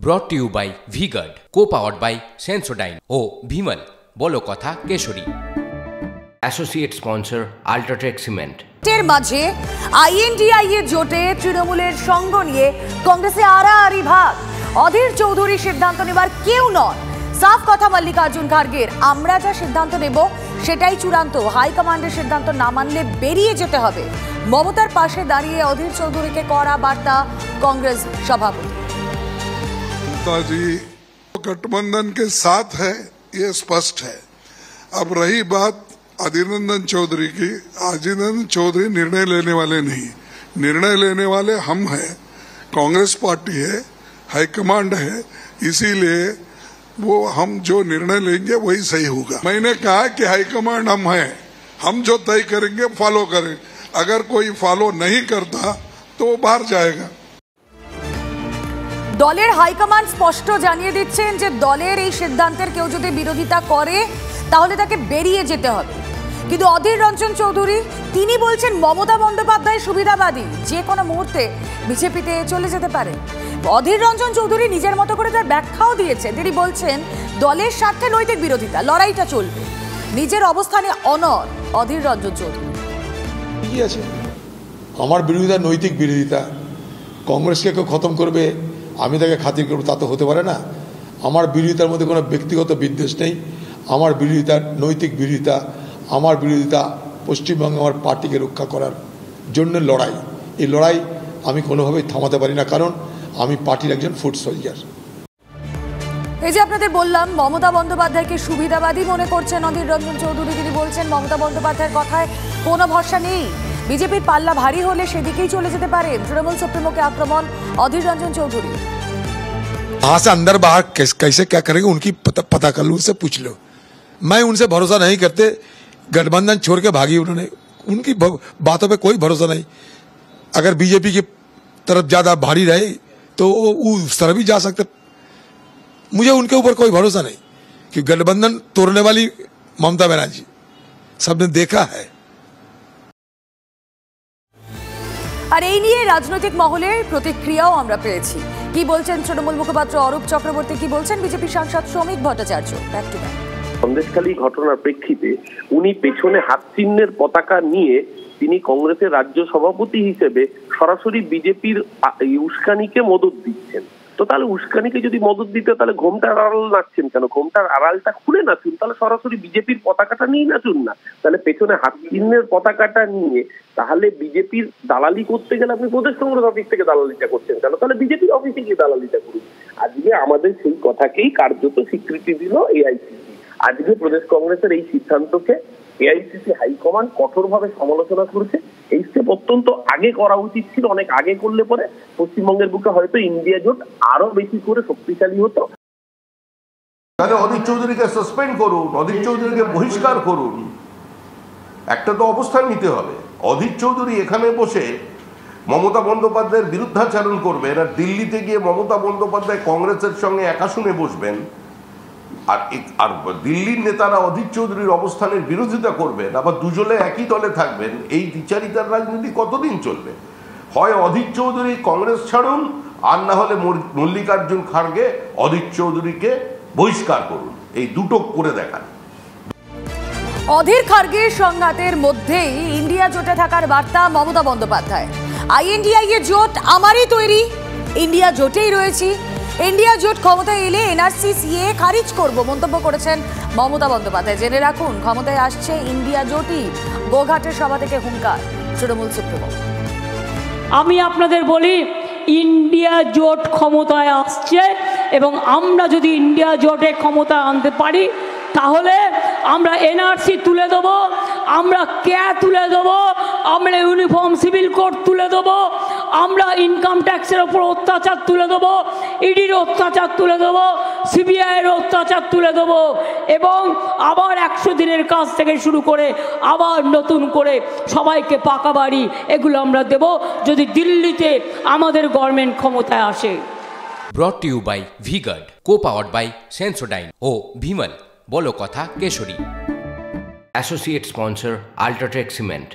brought to you by V-Guard, co-powered by Sensodyne O Bhimal বলো কথা কেশরী। Associate sponsor UltraTech cement. এর মাঝে আইএনডিআই এর জোটে তৃণমূলের সঙ্গ নিয়ে কংগ্রেসে আড়াআড়ি ভাগ। অধীর চৌধুরী সিদ্ধান্ত নেবার কেউ নন। সাফ কথা মল্লিকার্জুন খার্গের, আমরা যা সিদ্ধান্ত নেব সেটাই চূড়ান্ত, হাইকমান্ডের সিদ্ধান্ত না মানলে বেরিয়ে যেতে হবে। মমতার পাশে দাঁড়িয়ে অধীর চৌধুরীকে কড়া বার্তা কংগ্রেস সভাপতি। जी गठबंधन के साथ है ये स्पष्ट है। अब रही बात अधीर रंजन चौधरी की, अधीर रंजन चौधरी निर्णय लेने वाले नहीं, निर्णय लेने वाले हम हैं, कांग्रेस पार्टी है, हाईकमांड है, इसीलिए वो हम जो निर्णय लेंगे वही सही होगा। मैंने कहा कि हाईकमांड हम हैं, हम जो तय करेंगे फॉलो करें, अगर कोई फॉलो नहीं करता तो वो बाहर जाएगा। দলের হাইকমান্ড স্পষ্ট জানিয়ে দিচ্ছেন যে দলের এই সিদ্ধান্তের কেউ যদি বিরোধিতা করে তাহলে তাকে বেরিয়ে যেতে হবে। কিন্তু অধীর রঞ্জন চৌধুরী তিনি বলছেন মমতা বন্দ্যোপাধ্যায় সুবিধাবাদী, যে কোনো মুহূর্তে বিজেপিতে চলে যেতে পারে। অধীর রঞ্জন চৌধুরী নিজের মতো করে তার ব্যাখ্যাও দিয়েছেন। তিনি বলছেন দলের স্বার্থে নৈতিক বিরোধিতা, লড়াইটা চলবে। নিজের অবস্থানে অনড় অধীর রঞ্জন চৌধুরী। কি আছে আমার বিরোধিতা, নৈতিক বিরোধিতা, কংগ্রেসকে কেউ খতম করবে আমি তাকে খাতির করবো তা তো হতে পারে না। আমার বিরোধিতার মধ্যে কোনো ব্যক্তিগত বিদ্বেষ নেই, আমার বিরোধিতা নৈতিক বিরোধিতা, আমার বিরোধিতা পশ্চিমবঙ্গে আমার পার্টিকে রক্ষা করার জন্য লড়াই। এই লড়াই আমি কোনোভাবেই থামাতে পারি না, কারণ আমি পার্টির একজন ফুট সোলজার। এই যে আপনাদের বললাম মমতা বন্দ্যোপাধ্যায়কে সুবিধাবাদী মনে করছেন অধীর রঞ্জন চৌধুরী। তিনি বলছেন মমতা বন্দ্যোপাধ্যায়ের কথায় কোনো ভরসা নেই, বিজেপির পাল্লা ভারী হলে সেদিকেই চলে যেতে পারে। তৃণমূল সুপ্রিমোকে আক্রমণ অধীর রঞ্জন চৌধুরী। वहां से अंदर बाहर कैसे क्या करेंगे उनकी पता कर लो, उनसे पूछ लो। मैं उनसे भरोसा नहीं करते, गठबंधन छोड़ के भागी उन्होंने, उनकी बातों पे कोई भरोसा नहीं। अगर बीजेपी की तरफ ज्यादा भारी रहे तो उस तरफ भी जा सकते। मुझे उनके ऊपर कोई भरोसा नहीं कि गठबंधन तोड़ने वाली ममता बनर्जी सबने देखा है। আর এই নিয়ে রাজনৈতিক মহলের প্রতিক্রিয়াও আমরা পেয়েছি। কি বলছেন তৃণমূল মুখপাত্র অরূপ চক্রবর্তী, কি বলছেন বিজেপি সাংসদ শ্রমিক Bhattacharya. Back to back. Sandeshkhali ঘটনার প্রেক্ষিতে উনি পেছনে হাত চিহ্নের পতাকা নিয়ে তিনি কংগ্রেসের রাজ্য সভাপতি হিসেবে সরাসরি বিজেপির উস্কানিকে মদত দিচ্ছেন। তো তাহলে উস্কানিকে যদি মদত দিতে তাহলে ঘোমটার আড়াল নাচছেন কেন? ঘোমটার আড়ালটা খুলে নাচুন, তাহলে সরাসরি বিজেপির পতাকাটা নিয়ে নাচুন না। তাহলে পেছনে হাত চিহ্নের পতাকাটা নিয়ে তাহলে বিজেপির দালালি করতে গেলে আপনি প্রদেশ কংগ্রেস অফিস থেকে দালালিটা করছেন কেন? তাহলে বিজেপির অফিসে গিয়ে দালালিটা করুন। আজকে আমাদের সেই কথাকেই কার্যত স্বীকৃতি দিল এআইসিসি। আজকে প্রদেশ কংগ্রেসের এই সিদ্ধান্তকে এআইসিসি হাইকমান্ড কঠোরভাবে সমালোচনা করেছে। এই স্টেপ অত্যন্ত আগে করা উচিত ছিল, অনেক আগে করলে পরে পশ্চিমবঙ্গের বুকে হয়তো ইন্ডিয়া জোট আরো বেশি করে শক্তিশালী হতো। তাহলে অধীর চৌধুরীকে সাসপেন্ড করুন, অধীর চৌধুরীকে বহিষ্কার করুন, একটা তো অবস্থান নিতে হবে। অধীর চৌধুরী এখানে বসে মমতা বন্দ্যোপাধ্যায়ের বিরুদ্ধাচরণ করবেন, আর দিল্লিতে গিয়ে মমতা বন্দ্যোপাধ্যায় কংগ্রেসের সঙ্গে একা শুনে বসবেন, আর দিল্লির নেতারা অধীর চৌধুরীর অবস্থানের বিরোধিতা করবেন, আবার দুজনে একই দলে থাকবেন। এই দ্বিচারিতার রাজনীতি কতদিন চলবে? হয় অধীর চৌধুরী কংগ্রেস ছাড়ুন, আর না হলে মল্লিকার্জুন খার্গে অধীর চৌধুরীকে বহিষ্কার করুন। এই দুটো করে দেখান। অধীর খার্গের সংঘাতের মধ্যেই ইন্ডিয়া জোটে থাকার বার্তা মমতা বন্দ্যোপাধ্যায়। আইএনডিআই এর জোট আমারই তৈরি, ইন্ডিয়া জোটেই রয়েছি, ইন্ডিয়া জোট ক্ষমতায় এলে এনআরসি সিএ খারিজ করব মন্তব্য করেছেন মমতা বন্দ্যোপাধ্যায়। জেনে রাখুন ক্ষমতায় আসছে ইন্ডিয়া জোটই, গোঘাটের সভা থেকে হুঙ্কার তৃণমূল সুপ্রিমো। আমি আপনাদের বলি ইন্ডিয়া জোট ক্ষমতায় আসছে, এবং আমরা যদি ইন্ডিয়া জোটে ক্ষমতা আনতে পারি তাহলে আমরা এনআরসি তুলে দেবো, আমরা ক্যা তুলে দেবো, আমরা ইউনিফর্ম সিভিল কোড তুলে দেবো, আমরা ইনকাম ট্যাক্সের ওপর অত্যাচার তুলে দেবো, ইডির অত্যাচার তুলে দেবো, সিবিআইয়ের অত্যাচার তুলে দেবো, এবং আবার 100 দিনের কাজ থেকে শুরু করে আবার নতুন করে সবাইকে পাকা বাড়ি এগুলো আমরা দেব যদি দিল্লিতে আমাদের গভর্নমেন্ট ক্ষমতায় আসে। brought to you by V-Guard, co-powered by Sensodyne O Bhimal বলো কথা কেশরী। Associate sponsor UltraTech cement.